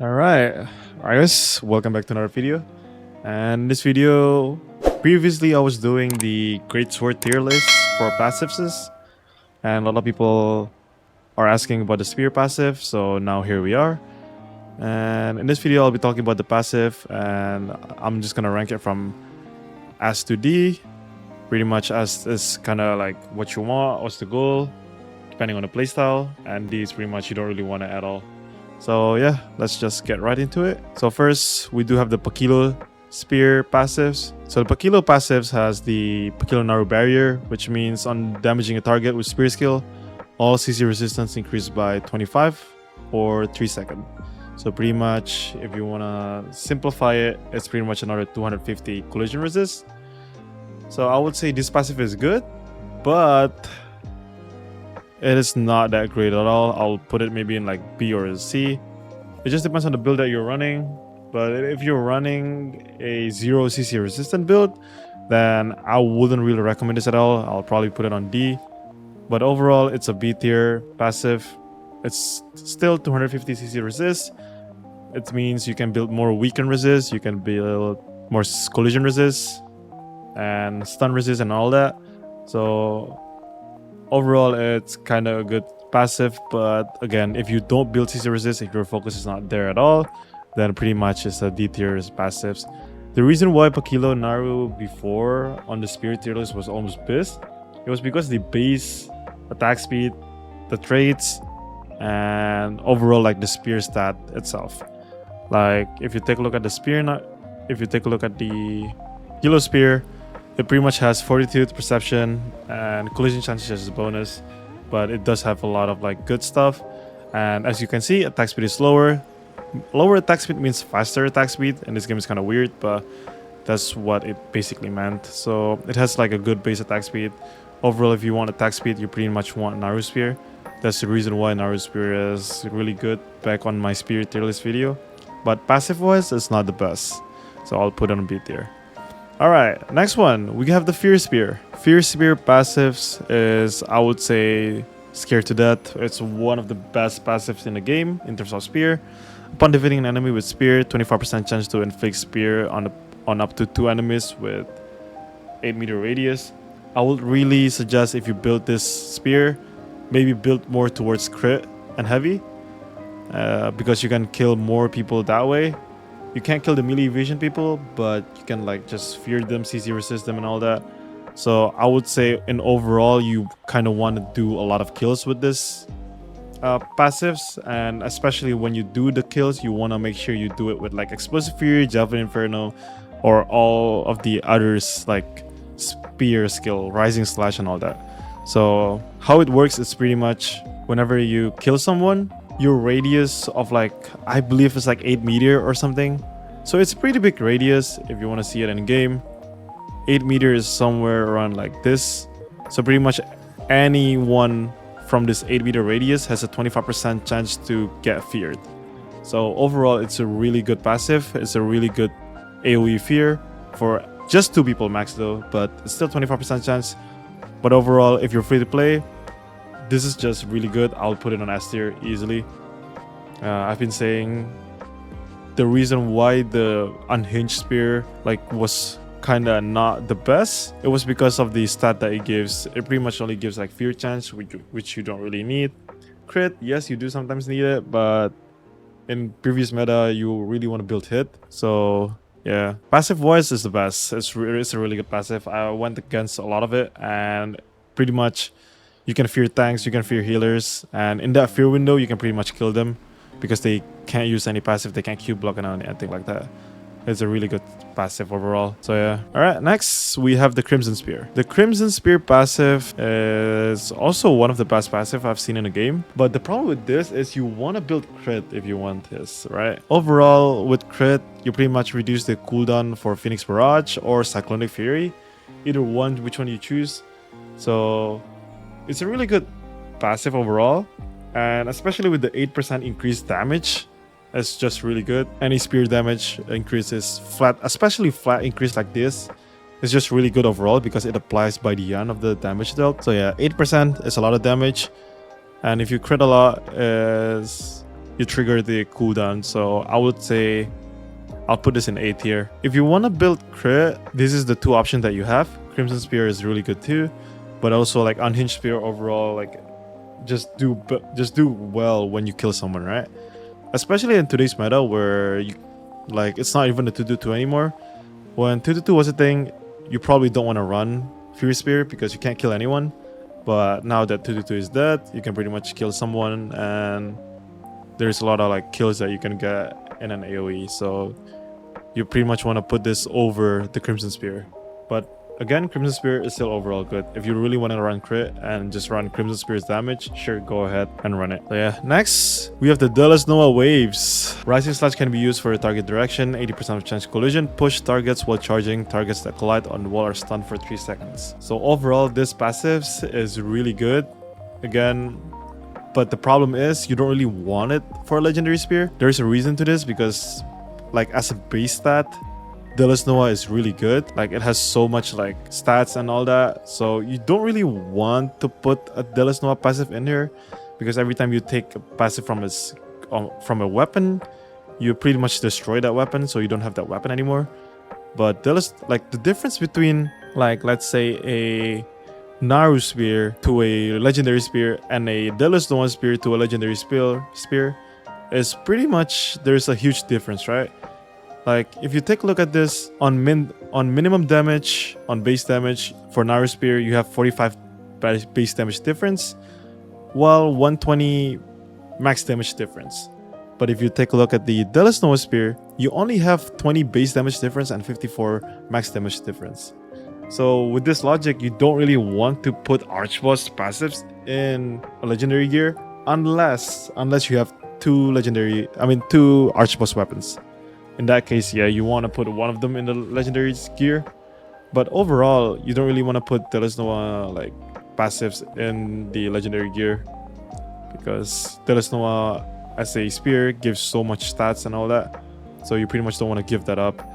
Alright, guys, welcome back to another video. And this video, previously I was doing the Greatsword tier list for passives, and a lot of people are asking about the spear passive, so now here we are. And in this video I'll be talking about the passive, and I'm just gonna rank it from S to D. Pretty much S is kinda like what you want, what's the goal, depending on the playstyle, and D is pretty much you don't really want it at all. So yeah, let's just get right into it. So first, we do have the Pilo Spear passives. So the Pilo passives has the Pilo Naru barrier, which means on damaging a target with spear skill, all CC resistance increased by 25 or 3 seconds. So pretty much, if you want to simplify it, it's pretty much another 250 collision resist. So I would say this passive is good, but it is not that great at all. I'll put it maybe in like B or C. It just depends on the build that you're running. But if you're running a 0 CC resistant build, then I wouldn't really recommend this at all. I'll probably put it on D. But overall, it's a B tier passive. It's still 250 CC resist. It means you can build more weaken resist. You can build more collision resist and stun resist and all that. So overall, it's kind of a good passive, but again, if you don't build CC resist, if your focus is not there at all, then pretty much it's a D tier passives. The reason why Pilo Naru before on the spear tier list was almost pissed, it was because the base attack speed, the traits, and overall like the spear stat itself. Like if you take a look at the spear, if you take a look at the Pilo spear, it pretty much has fortitude, perception, and collision chances as a bonus, but it does have a lot of like good stuff. And as you can see, attack speed is slower. Lower attack speed means faster attack speed, and this game is kind of weird, but that's what it basically meant. So it has like a good base attack speed. Overall, if you want attack speed, you pretty much want Naru Spear. That's the reason why Naru Spear is really good back on my Spear tier list video. But passive-wise, it's not the best, so I'll put it on B tier. Alright, next one, we have the Fear Spear. Fear Spear passives is, I would say, Scared to Death. It's one of the best passives in the game in terms of spear. Upon defeating an enemy with spear, 25% chance to inflict spear on up to 2 enemies with 8-meter radius. I would really suggest if you build this spear, maybe build more towards crit and heavy, because you can kill more people that way. You can't kill the melee evasion people, but you can like just fear them, CC resist them and all that. So I would say in overall, you kind of want to do a lot of kills with this passives. And especially when you do the kills, you want to make sure you do it with like Explosive Fury, Javelin Inferno, or all of the others like Spear skill, Rising Slash and all that. So how it works is pretty much whenever you kill someone, your radius of like, I believe it's like 8 meter or something. So it's a pretty big radius if you want to see it in game. 8 meter is somewhere around like this. So pretty much anyone from this 8 meter radius has a 25% chance to get feared. So overall, it's a really good passive. It's a really good AoE fear for just 2 people max though, but it's still 25% chance. But overall, if you're free to play, this is just really good. I'll put it on S tier easily. I've been saying the reason why the unhinged spear like was kind of not the best, it was because of the stat that it gives. It pretty much only gives like fear chance, which you don't really need. Crit, yes, you do sometimes need it, but in previous meta, you really want to build hit. So yeah, passive wise is the best. It's a really good passive. I went against a lot of it, and pretty much you can fear tanks, you can fear healers, and in that fear window, you can pretty much kill them because they can't use any passive, they can't Q block and anything like that. It's a really good passive overall. So yeah. Alright, next we have the Crimson Spear. The Crimson Spear passive is also one of the best passive I've seen in a game. But the problem with this is you want to build crit if you want this, right? Overall, with crit, you pretty much reduce the cooldown for Phoenix Barrage or Cyclonic Fury. Either one, which one you choose. So it's a really good passive overall, and especially with the 8% increased damage, it's just really good. Any spear damage increases flat, especially flat increase like this, is just really good overall because it applies by the end of the damage dealt. So yeah, 8% is a lot of damage, and if you crit a lot, is you trigger the cooldown. So I would say I'll put this in A tier. If you want to build crit, this is the two options that you have. Crimson Spear is really good too, but also like Unhinged Spear overall, like just do well when you kill someone, right? Especially in today's meta where you like it's not even a 2-2 anymore. When 2-2 was a thing, you probably don't want to run Fury Spear because you can't kill anyone. But now that 2-2 is dead, you can pretty much kill someone, and there's a lot of like kills that you can get in an AoE. So you pretty much want to put this over the Crimson Spear. But again, Crimson Spear is still overall good. If you really want to run crit and just run Crimson Spear's damage, sure, go ahead and run it. So yeah, next we have the Deluzhnoa Waves. Rising Slash can be used for a target direction, 80% of chance collision, push targets while charging. Targets that collide on the wall are stunned for 3 seconds. So overall, this passive is really good. Again, but the problem is you don't really want it for a Legendary Spear. There's a reason to this because like as a base stat, Deluzhnoa is really good. Like it has so much like stats and all that. So you don't really want to put a Deluzhnoa passive in here because every time you take a passive from a weapon, you pretty much destroy that weapon, so you don't have that weapon anymore. But like the difference between like let's say a Naru Spear to a Legendary Spear and a Deluzhnoa Spear to a Legendary Spear is pretty much, there's a huge difference, right? Like if you take a look at this on minimum damage, on base damage for Naru Spear, you have 45 base damage difference, while 120 max damage difference. But if you take a look at the Deluzhnoa Spear, you only have 20 base damage difference and 54 max damage difference. So with this logic, you don't really want to put Archboss passives in a legendary gear unless you have two Archboss weapons. In that case, yeah, you want to put one of them in the legendary gear. But overall, you don't really want to put Deluzhnoa like passives in the legendary gear because Deluzhnoa as a spear gives so much stats and all that. So you pretty much don't want to give that up.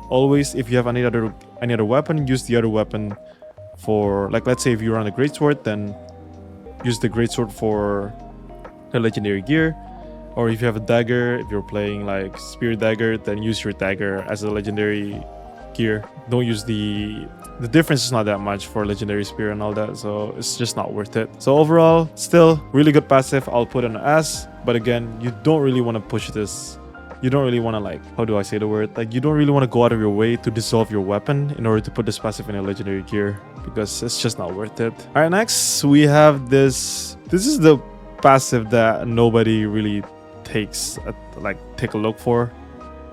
Always, if you have any other weapon, use the other weapon for, like, let's say if you run a Greatsword, then use the Greatsword for the legendary gear. Or if you have a dagger, if you're playing like Spear Dagger, then use your dagger as a legendary gear. Don't use the difference is not that much for legendary spear and all that, so it's just not worth it. So overall, still really good passive. I'll put an S, but again, you don't really want to push this. You don't really want to, like, how do I say the word? Like, you don't really want to go out of your way to dissolve your weapon in order to put this passive in a legendary gear because it's just not worth it. All right, next we have this. This is the passive that nobody really take a look for.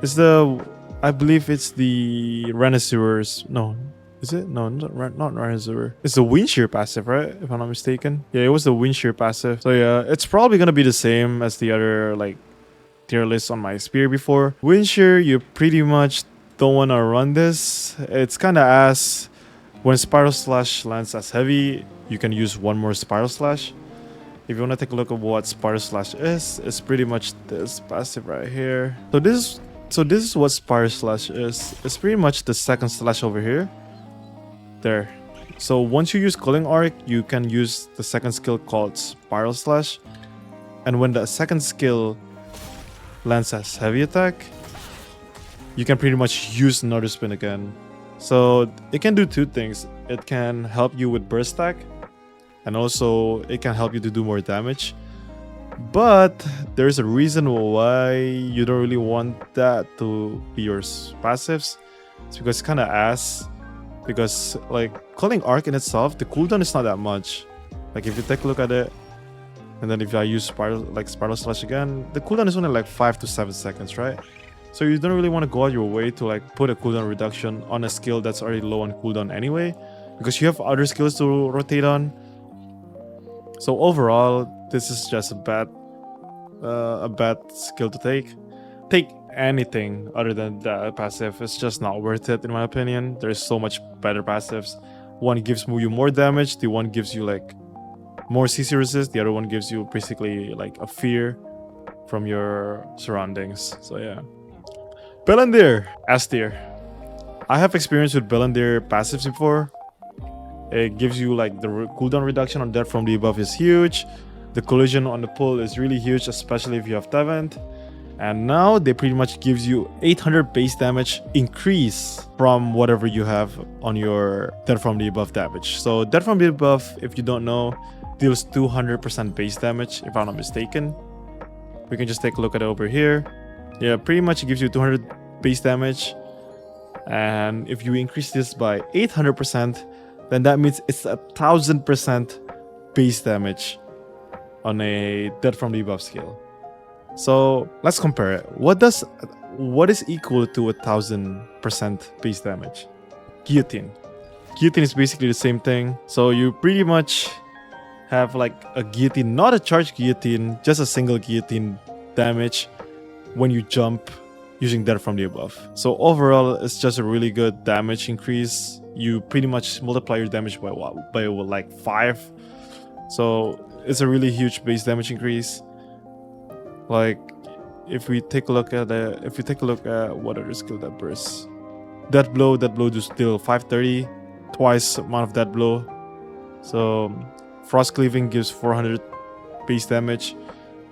It's the, I believe it's the Renaisseur's. No, is it? No, not Renaisseur. It's the Windsheer passive, right? If I'm not mistaken. Yeah, it was the Windsheer passive. So yeah, it's probably gonna be the same as the other like tier list on my spear before. Windsheer, you pretty much don't want to run this. It's kind of ass. When Spiral Slash lands as heavy, you can use one more Spiral Slash. If you want to take a look at what Spiral Slash is, it's pretty much this passive right here. So this is what Spiral Slash is. It's pretty much the second slash over here. There. So once you use Culling Arc, you can use the second skill called Spiral Slash. And when the second skill lands as heavy attack, you can pretty much use another spin again. So it can do two things. It can help you with burst stack, and also it can help you to do more damage. But there's a reason why you don't really want that to be your passives. It's because it's kind of ass. Because like Culling Arc in itself, the cooldown is not that much. Like if you take a look at it, and then if I use Spiral Slash again, the cooldown is only like 5 to 7 seconds, right? So you don't really want to go out your way to like put a cooldown reduction on a skill that's already low on cooldown anyway, because you have other skills to rotate on. So overall, this is just a bad skill to take. Take anything other than that passive. It's just not worth it in my opinion. There's so much better passives. One gives you more damage. The one gives you like more CC resist. The other one gives you basically like a fear from your surroundings. So yeah. Bellandir, S tier. I have experience with Bellandir passives before. It gives you like the cooldown reduction on that from the above is huge. The collision on the pull is really huge, especially if you have Tevent. And now they pretty much gives you 800 base damage increase from whatever you have on your Death from the Above damage. So Death from the Above, if you don't know, deals 200% base damage, if I'm not mistaken. We can just take a look at it over here. Yeah, pretty much it gives you 200 base damage. And if you increase this by 800%, then that means it's 1000% base damage on a Death from the Above scale. So let's compare it. What is equal to 1000% base damage? Guillotine. Guillotine is basically the same thing. So you pretty much have like a guillotine, not a charged guillotine, just a single guillotine damage when you jump using Death from the Above. So overall, it's just a really good damage increase. You pretty much multiply your damage by what? By like 5. So it's a really huge base damage increase. Like, if we take a look at what other skill that bursts. Death blow does still 530, twice amount of death blow. So frost cleaving gives 400 base damage.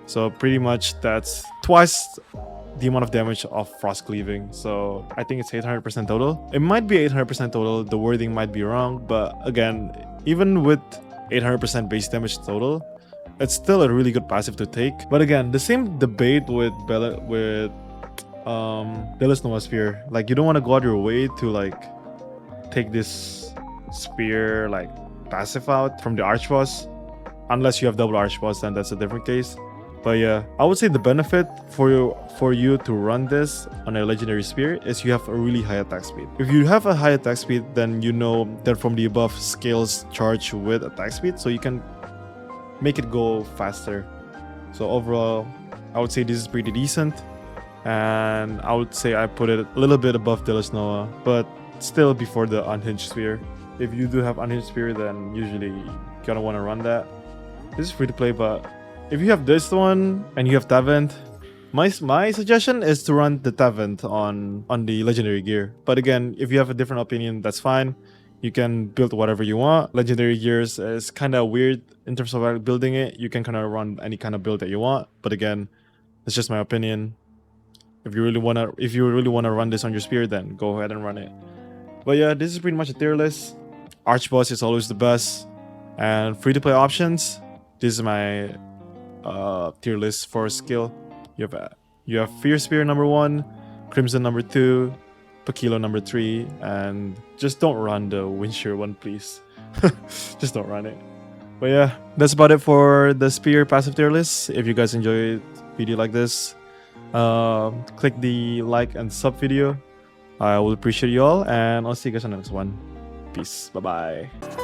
So pretty much that's twice the amount of damage of frost cleaving. So I think it's 800% total. It might be 800% total. The wording might be wrong, but again, even with 800% base damage total, it's still a really good passive to take. But again, the same debate with Deluzhnoa Spear. Like, you don't want to go out your way to like take this spear like passive out from the Archboss. Unless you have double Archboss, then that's a different case. But yeah, I would say the benefit for you to run this on a legendary spear is you have a really high attack speed. If you have a high attack speed, then you know that from the above scales charge with attack speed, so you can make it go faster. So overall, I would say this is pretty decent, and I would say I put it a little bit above Deluzhnoa, but still before the Unhinged Spear. If you do have Unhinged Spear, then usually you gonna want to run that. This is free to play, but if you have this one and you have Tevent, my suggestion is to run the Tevent on the legendary gear. But again, if you have a different opinion, that's fine. You can build whatever you want. Legendary gears is kind of weird in terms of building it. You can kind of run any kind of build that you want. But again, it's just my opinion. If you really wanna run this on your spear, then go ahead and run it. But yeah, this is pretty much a tier list. Archboss is always the best, and free to play options. This is my tier list for skill. You have Fierce Spear number 1, Crimson number 2, Pilo number 3, and just don't run the Windsheer one, please. Just don't run it. But yeah, that's about it for the spear passive tier list. If you guys enjoyed a video like this, click the like and sub video. I will appreciate you all, and I'll see you guys on the next one. Peace. Bye bye.